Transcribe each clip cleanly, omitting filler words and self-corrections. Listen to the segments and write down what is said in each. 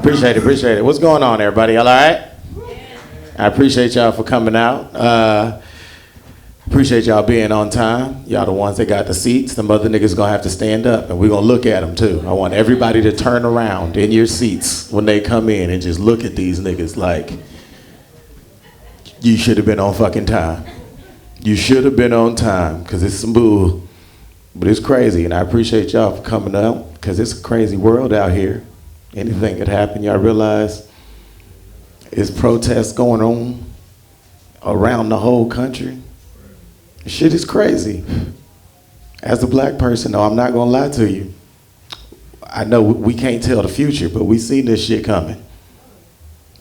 Appreciate it, appreciate it. What's going on, everybody? All right? I appreciate y'all for coming out. Appreciate y'all being on time. Y'all the ones that got the seats. Them other niggas gonna have to stand up, and we're gonna look at them too. I want everybody to turn around in your seats when they come in and just look at these niggas like, you should have been on fucking time. You should have been on time, because it's some bull. But it's crazy, and I appreciate y'all for coming out, because it's a crazy world out here. Anything could happen. Y'all realize it's protests going on around the whole country. Shit is crazy. As a black person, though, I'm not gonna lie to you. I know we can't tell the future, but we seen this shit coming.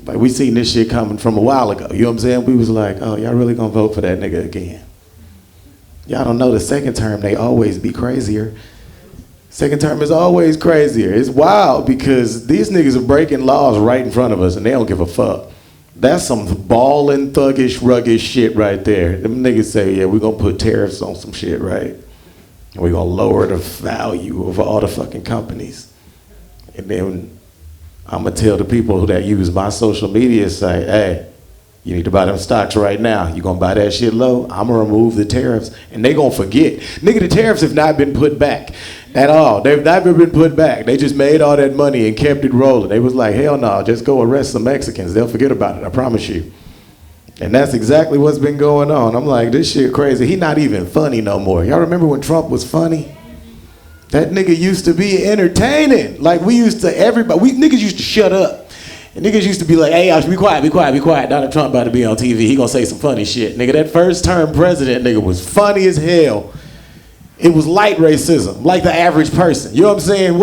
Like, we seen this shit coming from a while ago. You know what I'm saying? We was like, oh, y'all really gonna vote for that nigga again? Y'all don't know the second term, they always be crazier. Second term is always crazier. It's wild because these niggas are breaking laws right in front of us and they don't give a fuck. That's some ballin', thuggish, ruggish shit right there. Them niggas say, yeah, we're gonna put tariffs on some shit, right? And we're gonna lower the value of all the fucking companies. And then I'm gonna tell the people that use my social media, say, hey, you need to buy them stocks right now. You gonna buy that shit low? I'm gonna remove the tariffs. And they gonna forget. Nigga, the tariffs have not been put back at all. They've never been put back. They just made all that money and kept it rolling. They was like, hell no, just go arrest some Mexicans. They'll forget about it, I promise you. And that's exactly what's been going on. I'm like, this shit crazy. He not even funny no more. Y'all remember when Trump was funny? That nigga used to be entertaining. Like, we used to, everybody, niggas used to shut up. And niggas used to be like, hey, y'all should be quiet, be quiet, be quiet. Donald Trump about to be on TV. He gonna say some funny shit. Nigga, that first term president nigga was funny as hell. It was light racism, like the average person. You know what I'm saying?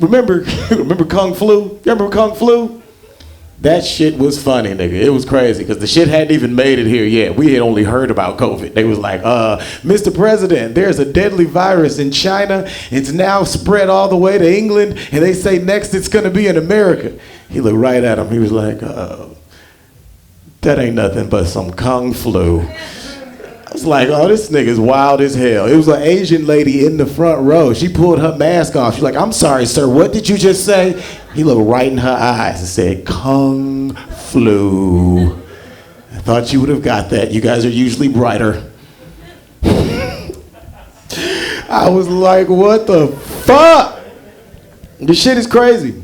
Remember Kung Flu? You remember Kung Flu? That shit was funny, nigga. It was crazy, because the shit hadn't even made it here yet. We had only heard about COVID. They was like, Mr. President, there's a deadly virus in China. It's now spread all the way to England, and they say next it's gonna be in America. He looked right at him. He was like, that ain't nothing but some Kung Flu. I was like, oh, this nigga's wild as hell. It was an Asian lady in the front row. She pulled her mask off. She's like, I'm sorry, sir, what did you just say? He looked right in her eyes and said, Kung Flu. I thought you would have got that. You guys are usually brighter. I was like, what the fuck? This shit is crazy.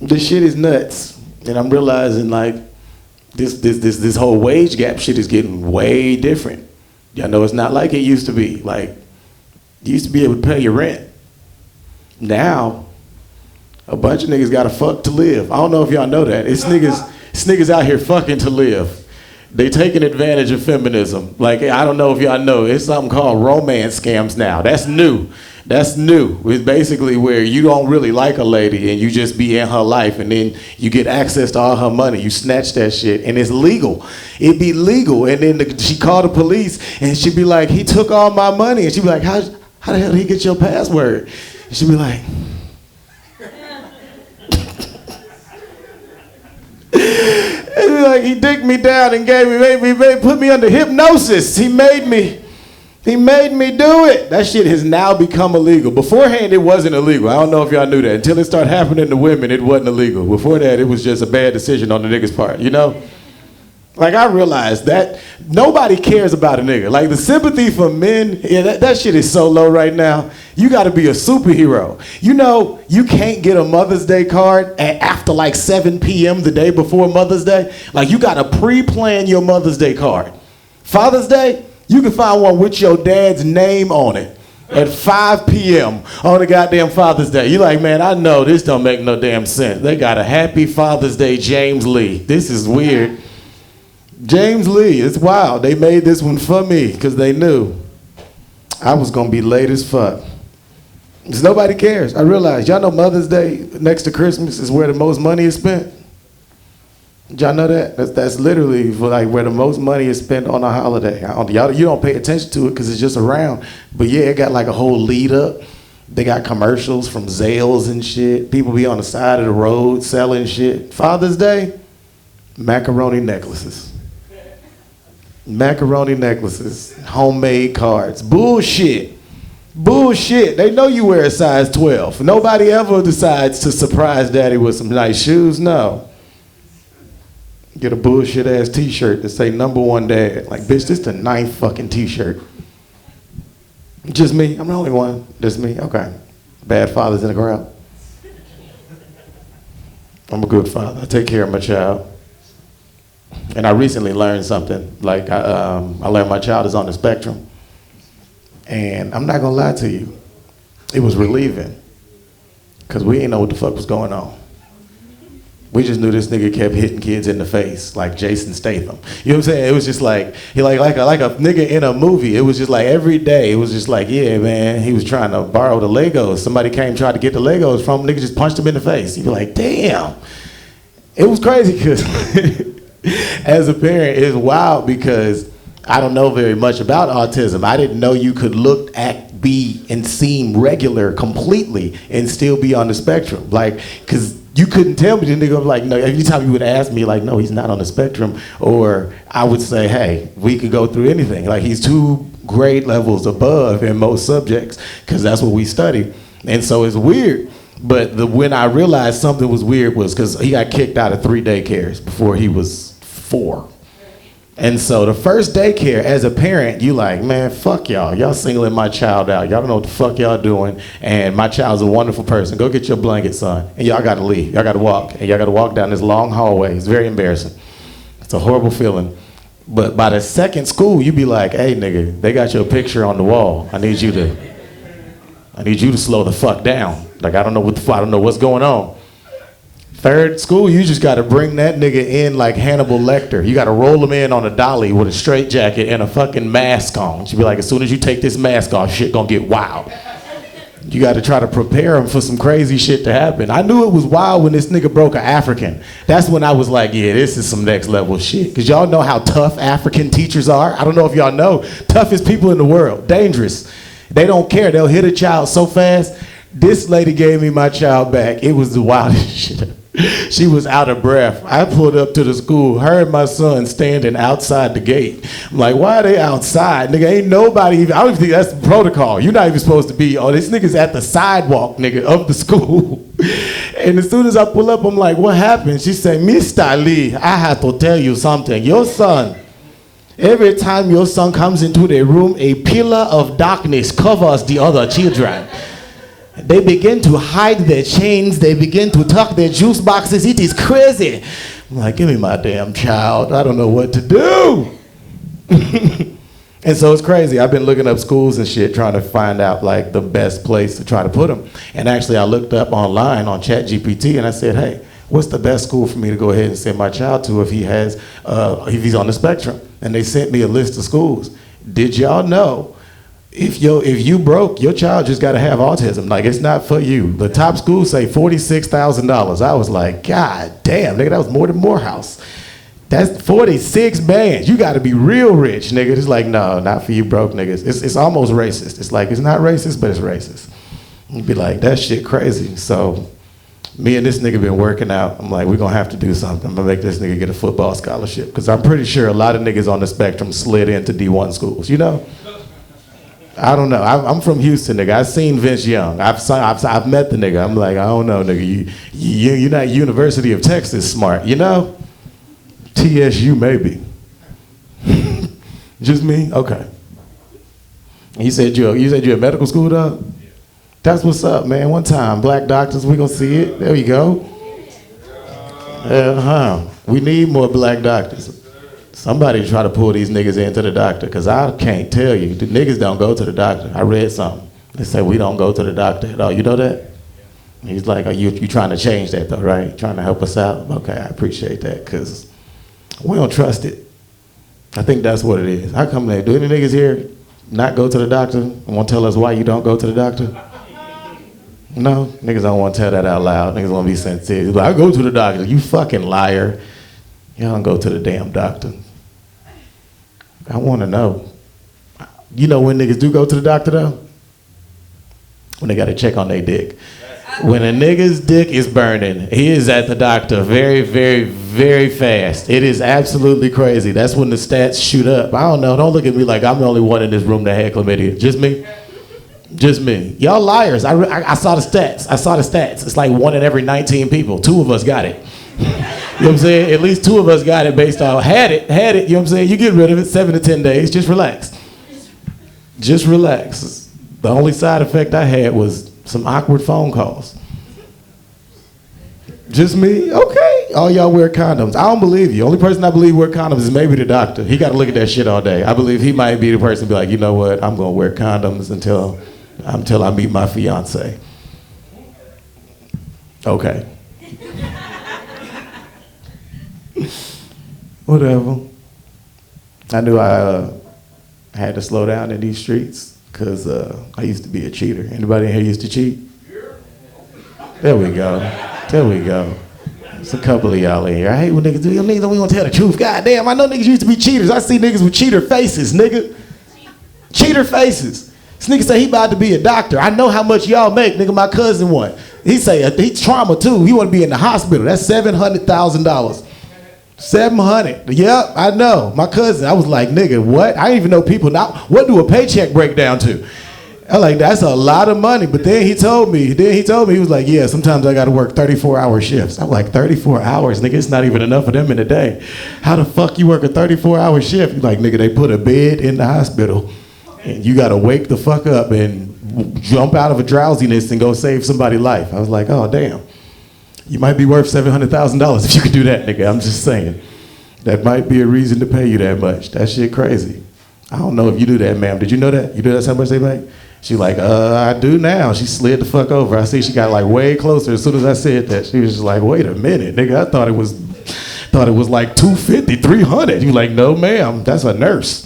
This shit is nuts. And I'm realizing, like, this whole wage gap shit is getting way different. Y'all know it's not like it used to be. Like, you used to be able to pay your rent. Now, a bunch of niggas gotta fuck to live. I don't know if y'all know that. It's niggas out here fucking to live. They taking advantage of feminism. Like, I don't know if y'all know, it's something called romance scams now. That's new. That's new. It's basically where you don't really like a lady and you just be in her life, and then you get access to all her money. You snatch that shit and it's legal. It be legal. And then she called the police and she'd be like, he took all my money. And she'd be like, how the hell did he get your password? And she'd be like, he dicked me down and put me under hypnosis. He made me do it. That shit has now become illegal. Beforehand, it wasn't illegal. I don't know if y'all knew that. Until it started happening to women, it wasn't illegal. Before that, it was just a bad decision on the nigga's part, you know? Like, I realized that nobody cares about a nigga. Like, the sympathy for men, yeah, that shit is so low right now. You gotta be a superhero. You know, you can't get a Mother's Day card after like 7 p.m. the day before Mother's Day. Like, you gotta pre-plan your Mother's Day card. Father's Day, you can find one with your dad's name on it at 5 p.m. on the goddamn Father's Day. You're like, man, I know this don't make no damn sense. They got a Happy Father's Day, James Lee. This is weird. James Lee, it's wild. They made this one for me because they knew I was gonna be late as fuck. Because nobody cares. I realize, y'all know Mother's Day next to Christmas is where the most money is spent? Y'all know that? That's literally for like where the most money is spent on a holiday. You don't pay attention to it because it's just around. But yeah, it got like a whole lead up. They got commercials from Zales and shit. People be on the side of the road selling shit. Father's Day, macaroni necklaces. Macaroni necklaces, homemade cards. Bullshit. Bullshit. They know you wear a size 12. Nobody ever decides to surprise daddy with some nice shoes. No. Get a bullshit ass t-shirt that say #1 dad. Like, bitch, this the 9th fucking t-shirt. Just me? I'm the only one. Just me? Okay. Bad fathers in the crowd. I'm a good father. I take care of my child. And I recently learned something. Like, I learned my child is on the spectrum. And I'm not gonna lie to you, it was relieving. Cause we didn't know what the fuck was going on. We just knew this nigga kept hitting kids in the face, like Jason Statham. You know what I'm saying? It was just like, he like a nigga in a movie. It was just like every day, it was just like, yeah, man, he was trying to borrow the Legos. Somebody came, tried to get the Legos from him, nigga just punched him in the face. You'd be like, damn. It was crazy, cause as a parent, it's wild because I don't know very much about autism. I didn't know you could look, act, be, and seem regular completely and still be on the spectrum. Like, cause you couldn't tell me, the nigga was like, no, every time you would ask me, like, no, he's not on the spectrum, or I would say, hey, we could go through anything. Like, he's 2 grade levels above in most subjects, cause that's what we study. And so it's weird. But when I realized something was weird was cause he got kicked out of 3 daycares before he was 4. And so the first daycare, as a parent, you like, man, fuck y'all. Y'all singling my child out. Y'all don't know what the fuck y'all doing. And my child's a wonderful person. Go get your blanket, son. And y'all gotta leave. Y'all gotta walk. And y'all gotta walk down this long hallway. It's very embarrassing. It's a horrible feeling. But by the second school, you be like, hey, nigga, they got your picture on the wall. I need you to slow the fuck down. Like, I don't know what's going on. Third school, you just gotta bring that nigga in like Hannibal Lecter. You gotta roll him in on a dolly with a straight jacket and a fucking mask on. She'd be like, as soon as you take this mask off, shit gonna get wild. You gotta try to prepare him for some crazy shit to happen. I knew it was wild when this nigga broke an African. That's when I was like, yeah, this is some next level shit. Cause y'all know how tough African teachers are. I don't know if y'all know. Toughest people in the world, dangerous. They don't care, they'll hit a child so fast. This lady gave me my child back. It was the wildest shit. She was out of breath. I pulled up to the school, her and my son standing outside the gate. I'm like, why are they outside? Nigga, ain't nobody even, I don't even think that's the protocol. You're not even supposed to be, oh, this nigga's at the sidewalk, nigga, of the school. And as soon as I pull up, I'm like, what happened? She said, Mr. Lee, I have to tell you something. Your son, every time your son comes into the room, a pillar of darkness covers the other children. They begin to hide their chains. They begin to tuck their juice boxes. It is crazy. I'm like, give me my damn child. I don't know what to do. And so it's crazy. I've been looking up schools and shit, trying to find out like the best place to try to put them. And actually I looked up online on ChatGPT and I said, hey, what's the best school for me to go ahead and send my child to if he's on the spectrum? And they sent me a list of schools. Did y'all know if you broke, your child just got to have autism? Like, it's not for you. The top schools say $46,000. I was like, God damn, nigga, that was more than Morehouse. That's 46 bands. You got to be real rich, nigga. It's like, no, not for you broke niggas. It's almost racist. It's like, it's not racist, but it's racist. You'd be like, that shit crazy. So me and this nigga been working out. I'm like, we're going to have to do something. I'm going to make this nigga get a football scholarship. Because I'm pretty sure a lot of niggas on the spectrum slid into D1 schools, you know? I don't know. I'm from Houston, nigga. I've seen Vince Young. I've met the nigga. I'm like, I don't know, nigga. You're not University of Texas smart, you know? TSU maybe. Just me? Okay. You said you're at medical school, though? That's what's up, man. One time, black doctors, we gonna see it. There you go. We need more black doctors. Somebody try to pull these niggas into the doctor, because I can't tell you. The niggas don't go to the doctor. I read something. They say we don't go to the doctor at all. You know that? He's like, are you trying to change that though, right? Trying to help us out? Okay, I appreciate that, because we don't trust it. I think that's what it is. How come do any niggas here not go to the doctor and want to tell us why you don't go to the doctor? No, niggas don't want to tell that out loud. Niggas want to be sensitive. Like, I go to the doctor. You fucking liar. You don't go to the damn doctor. I want to know. You know when niggas do go to the doctor though? When they got to check on their dick. When a nigga's dick is burning, he is at the doctor very, very, very fast. It is absolutely crazy. That's when the stats shoot up. I don't know. Don't look at me like I'm the only one in this room that had chlamydia. Just me. Just me. Y'all liars. I saw the stats. It's like 1 in every 19 people. 2 of us got it. You know what I'm saying? At least 2 of us got it based on, had it, you know what I'm saying? You get rid of it, 7 to 10 days, just relax. Just relax. The only side effect I had was some awkward phone calls. Just me? Okay. All y'all wear condoms. I don't believe you. Only person I believe wear condoms is maybe the doctor. He got to look at that shit all day. I believe he might be the person to be like, you know what? I'm going to wear condoms until I meet my fiance. Okay. Whatever. I knew I had to slow down in these streets because I used to be a cheater. Anybody in here used to cheat? There we go. There's a couple of y'all in here. I hate when niggas do. Y'all niggas don't even want to tell the truth. God damn, I know niggas used to be cheaters. I see niggas with cheater faces, nigga. Cheater faces. This nigga say he about to be a doctor. I know how much y'all make, nigga. My cousin one. He say he's trauma too. He want to be in the hospital. That's $700,000. 700. Yep, I know. My cousin. I was like, nigga, what? I didn't even know people now. What do a paycheck break down to? I'm like, that's a lot of money. But then he told me, he was like, yeah, sometimes I got to work 34-hour shifts. I'm like, 34 hours, nigga, it's not even enough of them in a day. How the fuck you work a 34-hour shift? He's like, nigga, they put a bed in the hospital and you got to wake the fuck up and jump out of a drowsiness and go save somebody's life. I was like, oh, damn. You might be worth $700,000 if you could do that, nigga. I'm just saying. That might be a reason to pay you that much. That shit crazy. I don't know if you do that, ma'am. Did you know that? You know that's how much they make? She like, I do now. She slid the fuck over. I see she got like way closer as soon as I said that. She was just like, wait a minute, nigga. I thought it was like 250, 300. You like, no, ma'am. That's a nurse.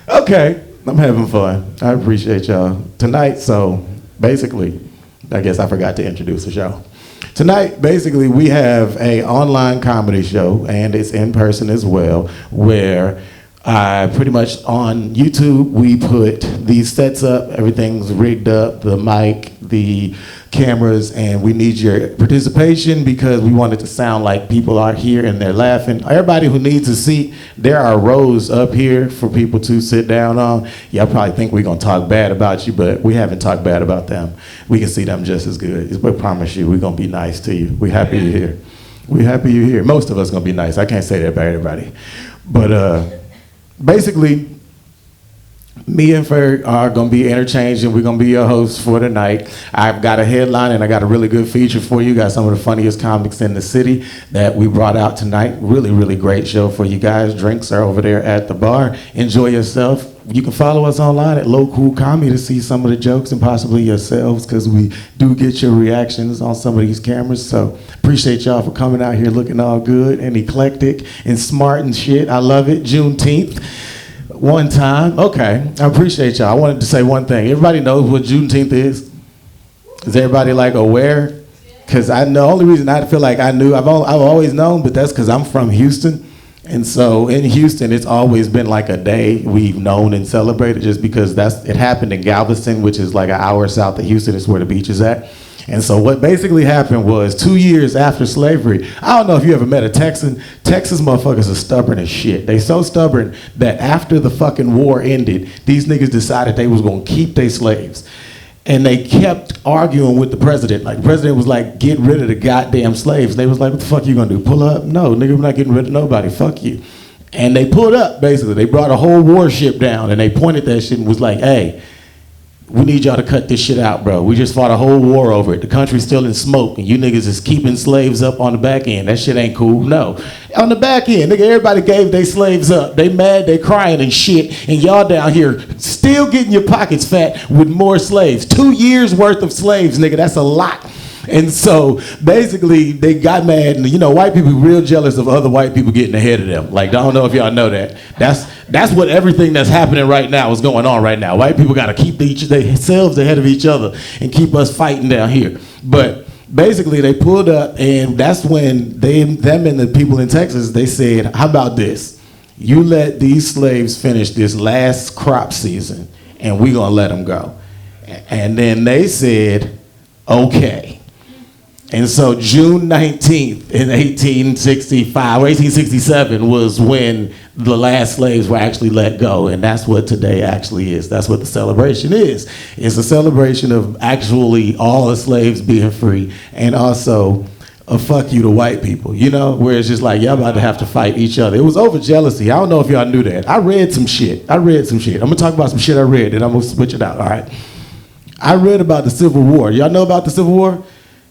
Okay, I'm having fun. I appreciate y'all. Tonight, so basically, I guess I forgot to introduce the show. Tonight, basically, we have an online comedy show, and it's in person as well, where pretty much on YouTube, we put these sets up, everything's rigged up, the mic, the cameras, and we need your participation because we want it to sound like people are here and they're laughing. Everybody who needs a seat, there are rows up here for people to sit down on. Y'all probably think we're gonna talk bad about you, but we haven't talked bad about them. We can see them just as good. We promise you, we're gonna be nice to you. We're happy you're here. We're happy you're here. Most of us gonna be nice. I can't say that about everybody. But basically, me and Ferg are going to be interchanging. We're going to be your hosts for tonight. I've got a headline and I got a really good feature for you. Got some of the funniest comics in the city that we brought out tonight. Really, really great show for you guys. Drinks are over there at the bar. Enjoy yourself. You can follow us online at LowCool Comedy to see some of the jokes and possibly yourselves because we do get your reactions on some of these cameras. So appreciate y'all for coming out here looking all good and eclectic and smart and shit. I love it. Juneteenth. One time. Okay, I appreciate y'all. I wanted to say one thing. Everybody knows what Juneteenth is? Is everybody like aware? Because I know, the only reason I feel like I knew, I've always known, but that's because I'm from Houston. And so in Houston, it's always been like a day we've known and celebrated just because it happened in Galveston, which is like an hour south of Houston. It's where the beach is at. And so what basically happened was 2 years after slavery, I don't know if you ever met a Texan. Texas motherfuckers are stubborn as shit. They so stubborn that after the fucking war ended, these niggas decided they was gonna keep their slaves. And they kept arguing with the president. Like the president was like, get rid of the goddamn slaves. They was like, what the fuck you gonna do? Pull up? No, nigga, we're not getting rid of nobody. Fuck you. And they pulled up, basically. They brought a whole warship down and they pointed that shit and was like, hey, we need y'all to cut this shit out, bro. We just fought a whole war over it. The country's still in smoke, and you niggas is keeping slaves up on the back end. That shit ain't cool, no. On the back end, nigga, everybody gave their slaves up. They mad, they crying and shit, and y'all down here still getting your pockets fat with more slaves. 2 years worth of slaves, nigga, that's a lot. And so basically they got mad, and you know, white people real jealous of other white people getting ahead of them. Like, I don't know if y'all know that. That's what everything that's happening right now is going on right now. White people gotta keep themselves ahead of each other and keep us fighting down here. But basically they pulled up, and that's when them and the people in Texas, they said, how about this? You let these slaves finish this last crop season and we gonna let them go. And then they said, okay. And so June 19th in 1865, or 1867 was when the last slaves were actually let go. And that's what today actually is. That's what the celebration is. It's a celebration of actually all the slaves being free, and also a fuck you to white people, you know, where it's just like, y'all about to have to fight each other. It was over jealousy. I don't know if y'all knew that. I read some shit. I'm gonna talk about some shit I read, and I'm gonna switch it out, all right? I read about the Civil War. Y'all know about the Civil War?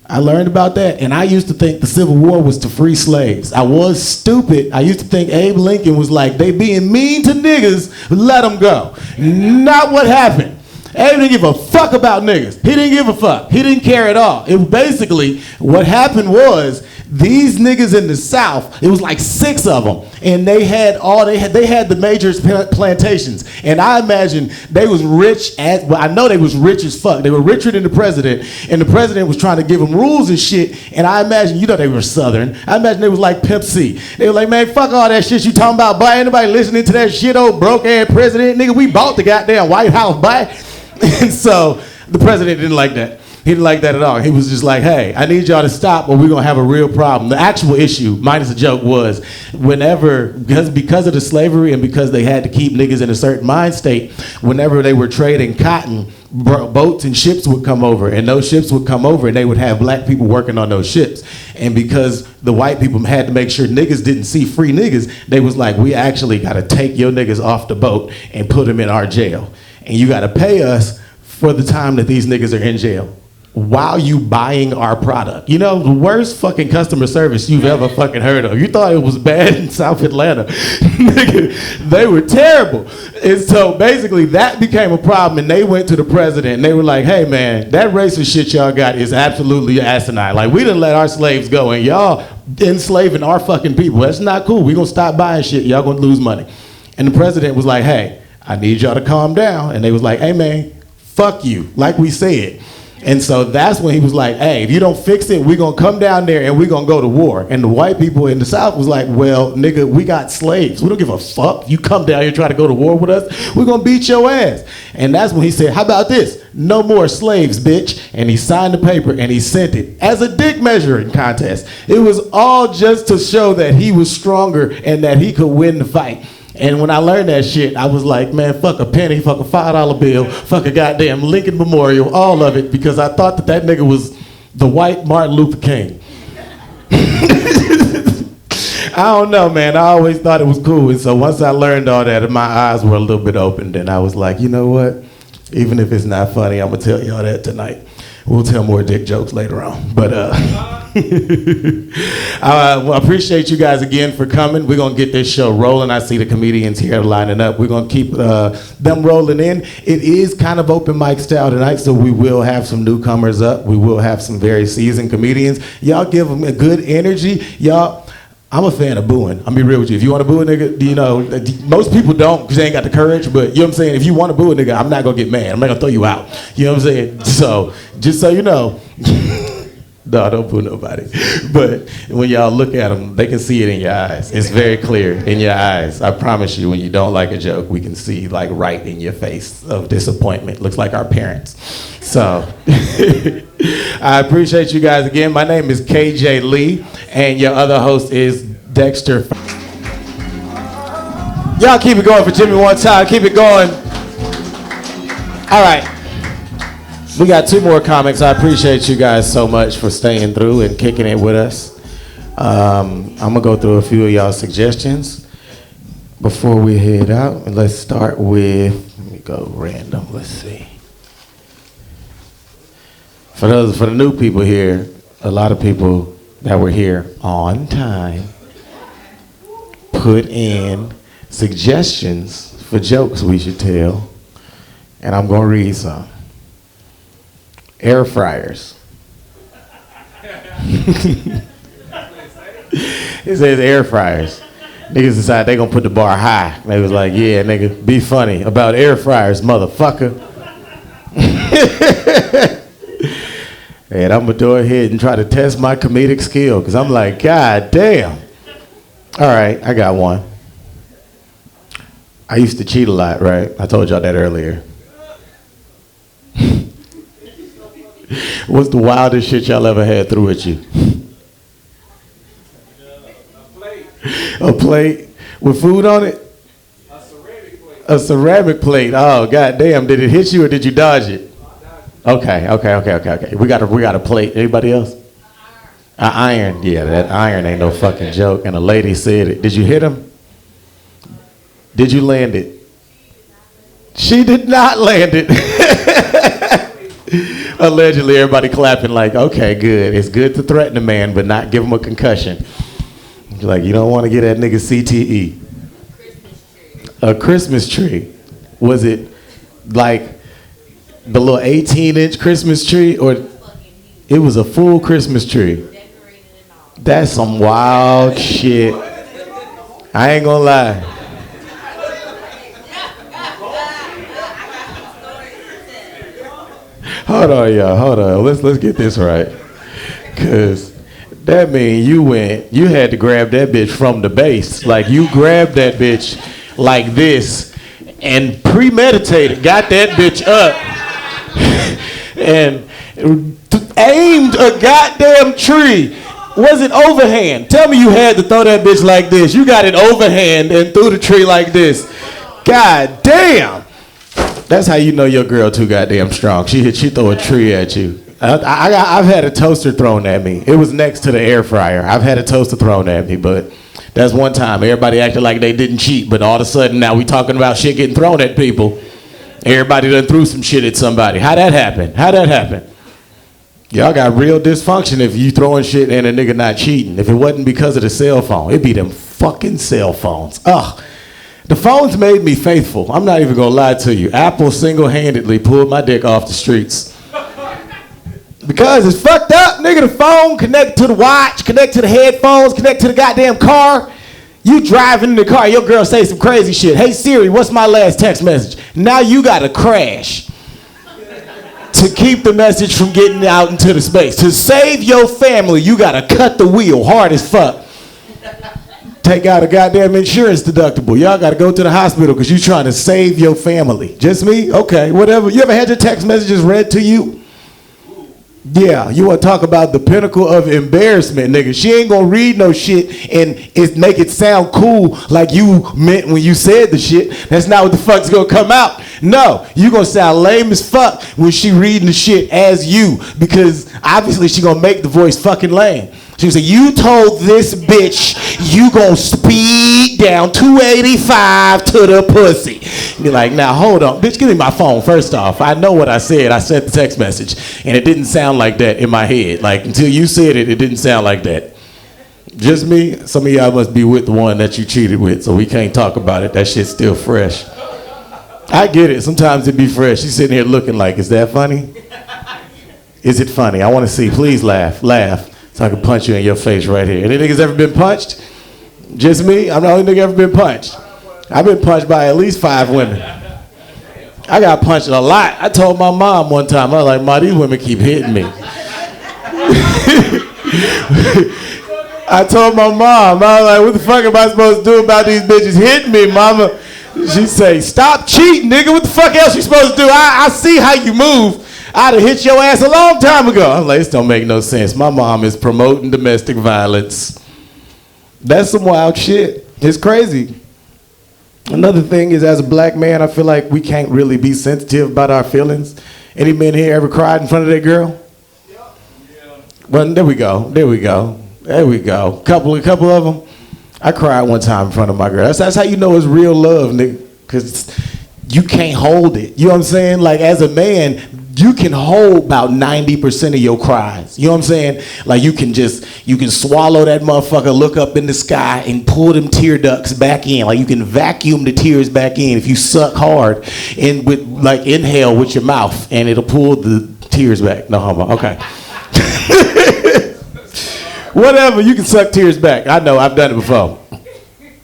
I learned about that, and I used to think the Civil War was to free slaves. I was stupid. I used to think Abe Lincoln was like, they being mean to niggas, let them go. Not what happened. Abe didn't give a fuck about niggas. He didn't give a fuck. He didn't care at all. It basically, what happened was, these niggas in the South, it was like 6 of them, and they had the major plantations. And I imagine they was rich I know they was rich as fuck. They were richer than the president, and the president was trying to give them rules and shit. And I imagine, you know, they were Southern. I imagine they was like Pimp C. They were like, man, fuck all that shit you talking about, boy. Anybody listening to that shit, old broke ass president, nigga? We bought the goddamn White House, boy. And so the president didn't like that. He didn't like that at all. He was just like, hey, I need y'all to stop or we're going to have a real problem. The actual issue, minus a joke, was whenever, because of the slavery and because they had to keep niggas in a certain mind state, whenever they were trading cotton, boats and ships would come over, and those ships would come over and they would have black people working on those ships. And because the white people had to make sure niggas didn't see free niggas, they was like, we actually got to take your niggas off the boat and put them in our jail. And you got to pay us for the time that these niggas are in jail while you buying our product. You know, the worst fucking customer service you've ever fucking heard of. You thought it was bad in South Atlanta. Nigga, they were terrible. And so basically that became a problem, and they went to the president and they were like, hey man, that racist shit y'all got is absolutely asinine. Like, we didn't let our slaves go and y'all enslaving our fucking people. That's not cool. We gonna stop buying shit. Y'all gonna lose money. And the president was like, hey, I need y'all to calm down. And they was like, hey man, fuck you, like we said. And so that's when he was like, hey, if you don't fix it, we're gonna come down there and we're gonna go to war. And the white people in the South was like, well, nigga, we got slaves. We don't give a fuck. You come down here try to go to war with us, we're gonna beat your ass. And that's when he said, how about this? No more slaves, bitch. And he signed the paper and he sent it as a dick measuring contest. It was all just to show that he was stronger and that he could win the fight. And when I learned that shit, I was like, man, fuck a penny, fuck a $5 bill, fuck a goddamn Lincoln Memorial, all of it, because I thought that nigga was the white Martin Luther King. I don't know, man. I always thought it was cool. And so once I learned all that and my eyes were a little bit opened, then I was like, you know what? Even if it's not funny, I'm going to tell y'all that tonight. We'll tell more dick jokes later on. But I appreciate you guys again for coming. We're going to get this show rolling. I see the comedians here lining up. We're going to keep them rolling in. It is kind of open mic style tonight, so we will have some newcomers up. We will have some very seasoned comedians. Y'all give them a good energy. Y'all, I'm a fan of booing. I'm gonna be real with you. If you want to boo a nigga, you know, most people don't because they ain't got the courage, but you know what I'm saying? If you want to boo a nigga, I'm not gonna get mad. I'm not gonna throw you out. You know what I'm saying? So, just so you know, no, don't boo nobody. But when y'all look at them, they can see it in your eyes. It's very clear in your eyes. I promise you, when you don't like a joke, we can see like right in your face of disappointment. Looks like our parents. So, I appreciate you guys again. My name is KJ Lee, and your other host is Dexter. Y'all keep it going for Jimmy one time. Keep it going. All right. We got 2 more comics. I appreciate you guys so much for staying through and kicking it with us. I'm going to go through a few of y'all's suggestions before we head out. And let's start with, let me go random. Let's see. For the new people here, a lot of people that were here on time put in suggestions for jokes we should tell, and I'm gonna read some. Air fryers. It says air fryers. Niggas decided they gonna put the bar high. They was like, yeah, nigga, be funny about air fryers, motherfucker. And I'm gonna go ahead and try to test my comedic skill, because I'm like, God damn. All right, I got one. I used to cheat a lot, right? I told y'all that earlier. What's the wildest shit y'all ever had through at you? A plate with food on it? A ceramic plate. A ceramic plate. Oh, goddamn. Did it hit you or did you dodge it? Okay. We got a plate. Anybody else? An iron. Yeah, that iron ain't no fucking joke. And a lady said it. Did you hit him? Did you land it? She did not land it. Allegedly, everybody clapping like, okay, good. It's good to threaten a man, but not give him a concussion. Like, you don't want to get that nigga CTE. A Christmas tree. Was it like the little 18-inch Christmas tree, or it was a full Christmas tree? That's some wild shit. I ain't gonna lie. Hold on, y'all. Hold on. Let's get this right. Cause that mean you had to grab that bitch from the base. Like you grabbed that bitch like this and premeditated, got that bitch up and aimed a goddamn tree. Was it overhand? Tell me you had to throw that bitch like this. You got it overhand and threw the tree like this. God damn. That's how you know your girl too goddamn strong. She throw a tree at you. I've had a toaster thrown at me. It was next to the air fryer. I've had a toaster thrown at me, but that's one time. Everybody acted like they didn't cheat, but all of a sudden now we talking about shit getting thrown at people. Everybody done threw some shit at somebody. How'd that happen? Y'all got real dysfunction if you throwing shit and a nigga not cheating. If it wasn't because of the cell phone, it'd be them fucking cell phones. Ugh. The phones made me faithful. I'm not even gonna lie to you. Apple single-handedly pulled my dick off the streets. Because it's fucked up, nigga. The phone connect to the watch, connect to the headphones, connect to the goddamn car. You driving in the car, your girl say some crazy shit. Hey Siri, what's my last text message? Now you gotta crash to keep the message from getting out into the space. To save your family, you gotta cut the wheel hard as fuck. Take out a goddamn insurance deductible. Y'all gotta go to the hospital because you trying to save your family. Just me? Okay, whatever. You ever had your text messages read to you? Yeah, you want to talk about the pinnacle of embarrassment, nigga. She ain't gonna read no shit and make it sound cool like you meant when you said the shit. That's not what the fuck's gonna come out. No, you gonna sound lame as fuck when she reading the shit as you, because obviously she gonna make the voice fucking lame. She say, you told this bitch you gonna speed down 285 to the pussy. Be like, now hold on. Bitch, give me my phone first off. I know what I said. I sent the text message. And it didn't sound like that in my head. Like, until you said it, it didn't sound like that. Just me? Some of y'all must be with the one that you cheated with, so we can't talk about it. That shit's still fresh. I get it. Sometimes it be fresh. She's sitting here looking like, is that funny? Is it funny? I want to see. Please laugh. Laugh. So I can punch you in your face right here. Any niggas ever been punched? Just me? I'm the only nigga ever been punched. I've been punched by at least 5 women. I got punched a lot. I told my mom one time, I was like, Ma, these women keep hitting me. I told my mom, I was like, what the fuck am I supposed to do about these bitches hitting me, mama? She say, stop cheating, nigga. What the fuck else you supposed to do? I see how you move. I'd have hit your ass a long time ago. I'm like, this don't make no sense. My mom is promoting domestic violence. That's some wild shit. It's crazy. Another thing is, as a black man, I feel like we can't really be sensitive about our feelings. Any men here ever cried in front of their girl? Yeah. Well, there we go. Couple of them. I cried one time in front of my girl. That's how you know it's real love, nigga. Because you can't hold it. You know what I'm saying? Like, as a man, you can hold about 90% of your cries. You know what I'm saying? Like, you can swallow that motherfucker, look up in the sky, and pull them tear ducts back in. Like, you can vacuum the tears back in if you suck hard and inhale with your mouth, and it'll pull the tears back. No homo. Okay. Whatever, you can suck tears back. I know, I've done it before.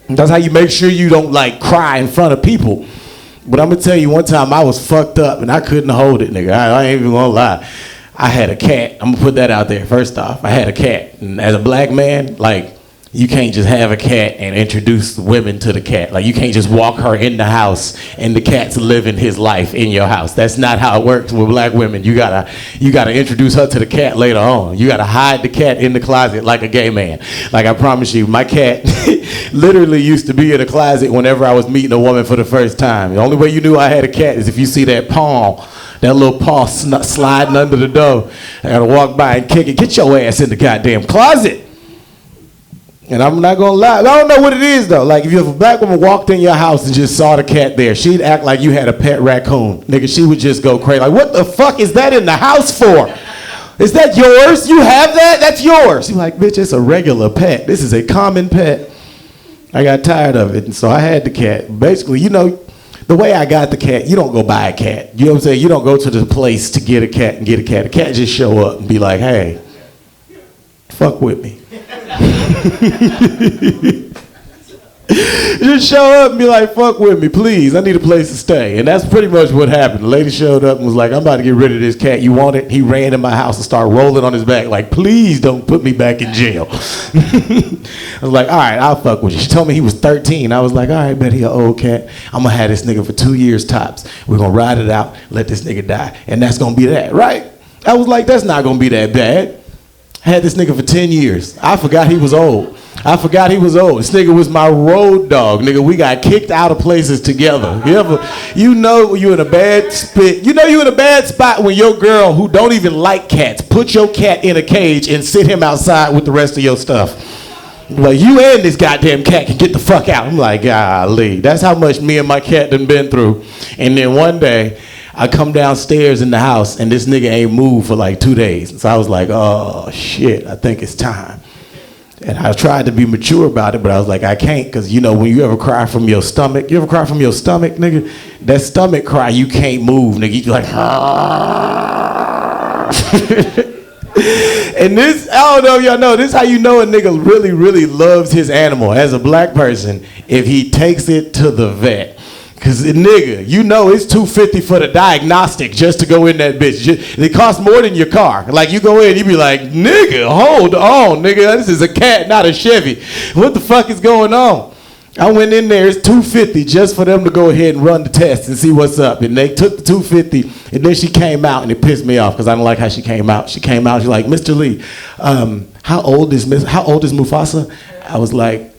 That's how you make sure you don't cry in front of people. But I'm gonna tell you, one time I was fucked up and I couldn't hold it, nigga. I ain't even gonna lie. I had a cat. I'm gonna put that out there first off. I had a cat. And as a black man, you can't just have a cat and introduce women to the cat. Like, you can't just walk her in the house and the cat's living his life in your house. That's not how it works with black women. You gotta introduce her to the cat later on. You gotta hide the cat in the closet like a gay man. Like, I promise you, my cat literally used to be in the closet whenever I was meeting a woman for the first time. The only way you knew I had a cat is if you see that paw, that little paw sliding under the door. I gotta walk by and kick it. Get your ass in the goddamn closet. And I'm not gonna lie, I don't know what it is though. Like, if a black woman walked in your house and just saw the cat there, she'd act like you had a pet raccoon. Nigga, she would just go crazy. Like, what the fuck is that in the house for? Is that yours? You have that? That's yours. You're like, bitch, it's a regular pet. This is a common pet. I got tired of it, and so I had the cat. Basically, you know, the way I got the cat, you don't go buy a cat. You know what I'm saying? You don't go to the place to get a cat and get a cat. The cat just show up and be like, hey, fuck with me. Just show up and be like, fuck with me, please. I need a place to stay. And that's pretty much what happened. The lady showed up and was like, I'm about to get rid of this cat. You want it? He ran in my house and started rolling on his back like, please don't put me back in jail. I was like, all right, I'll fuck with you. She told me he was 13. I was like, all right, bet he an old cat. I'm going to have this nigga for 2 years tops. We're going to ride it out, let this nigga die. And that's going to be that, right? I was like, that's not going to be that bad. I had this nigga for 10 years. I forgot he was old. This nigga was my road dog. Nigga, we got kicked out of places together. You know you in a bad spot when your girl, who don't even like cats, put your cat in a cage and sit him outside with the rest of your stuff. Like, you and this goddamn cat can get the fuck out. I'm like, golly. That's how much me and my cat done been through. And then one day, I come downstairs in the house and this nigga ain't moved for like 2 days. So I was like, oh shit, I think it's time. And I tried to be mature about it, but I was like, I can't, because you know, when you ever cry from your stomach, nigga? That stomach cry, you can't move, nigga. You're like, and this, I don't know if y'all know, this is how you know a nigga really, really loves his animal as a black person, if he takes it to the vet. Cause nigga, you know it's $250 for the diagnostic just to go in that bitch. It costs more than your car. Like, you go in, you be like, nigga, hold on, nigga. This is a cat, not a Chevy. What the fuck is going on? I went in there, it's $250 just for them to go ahead and run the test and see what's up. And they took the $250, and then she came out, and it pissed me off because I don't like how she came out. She came out, she's like, Mr. Lee, how old is Mufasa? I was like,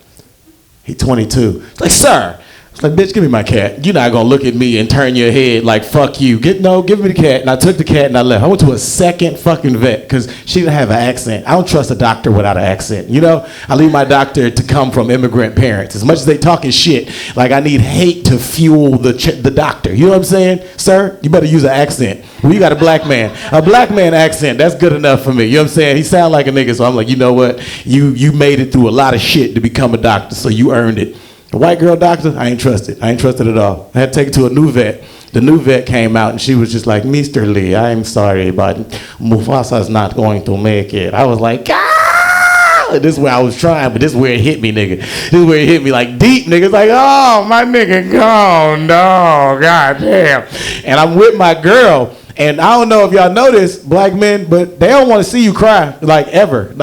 he's 22. She's like, sir. I was like, bitch, give me my cat. You're not gonna look at me and turn your head like, fuck you. Give me the cat. And I took the cat and I left. I went to a second fucking vet because she didn't have an accent. I don't trust a doctor without an accent. You know, I leave my doctor to come from immigrant parents. As much as they talking shit, like, I need hate to fuel the doctor. You know what I'm saying? Sir, you better use an accent. Well, you got a black man accent. That's good enough for me. You know what I'm saying? He sound like a nigga, so I'm like, you know what? You made it through a lot of shit to become a doctor, so you earned it. The white girl doctor, I ain't trusted. I ain't trusted at all. I had to take it to a new vet. The new vet came out and she was just like, Mr. Lee, I'm sorry, but Mufasa's not going to make it. I was like, ah! This is where I was trying, but this is where it hit me, nigga. This is where it hit me like deep, nigga. It's like, oh, my nigga gone, dog, goddamn. And I'm with my girl. And I don't know if y'all know this, black men, but they don't want to see you cry, like ever.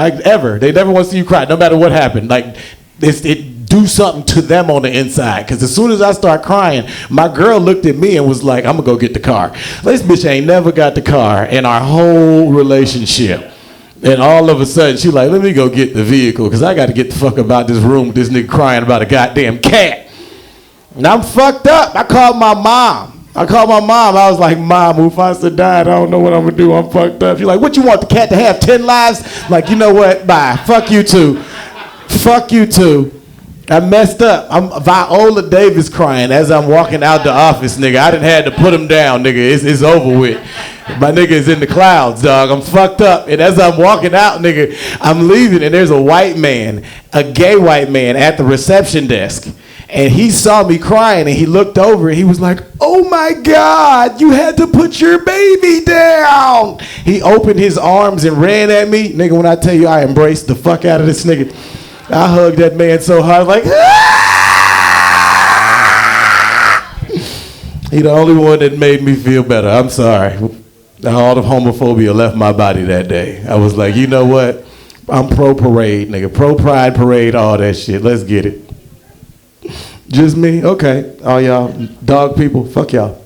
They never want to see you cry, no matter what happened. Like, it do something to them on the inside. Because as soon as I start crying, my girl looked at me and was like, I'm going to go get the car. This bitch ain't never got the car in our whole relationship. And all of a sudden, she like, let me go get the vehicle because I got to get the fuck about this room with this nigga crying about a goddamn cat. And I'm fucked up. I called my mom. I was like, Mom, Mufasa died. I don't know what I'm going to do. I'm fucked up. She's like, what, you want the cat to have 10 lives? I'm like, you know what? Bye. Fuck you too. Fuck you too. I messed up. I'm Viola Davis crying as I'm walking out the office, nigga. I done had to put him down, nigga. It's over with. My nigga is in the clouds, dog. I'm fucked up. And as I'm walking out, nigga, I'm leaving, and there's a white man, a gay white man at the reception desk. And he saw me crying, and he looked over, and he was like, oh my God, you had to put your baby down. He opened his arms and ran at me. Nigga, when I tell you I embraced the fuck out of this nigga, I hugged that man so hard, like, ah! He the only one that made me feel better. I'm sorry. All the homophobia left my body that day. I was like, you know what? I'm pro parade, nigga. Pro pride parade, all that shit. Let's get it. Just me? Okay. All y'all dog people, fuck y'all.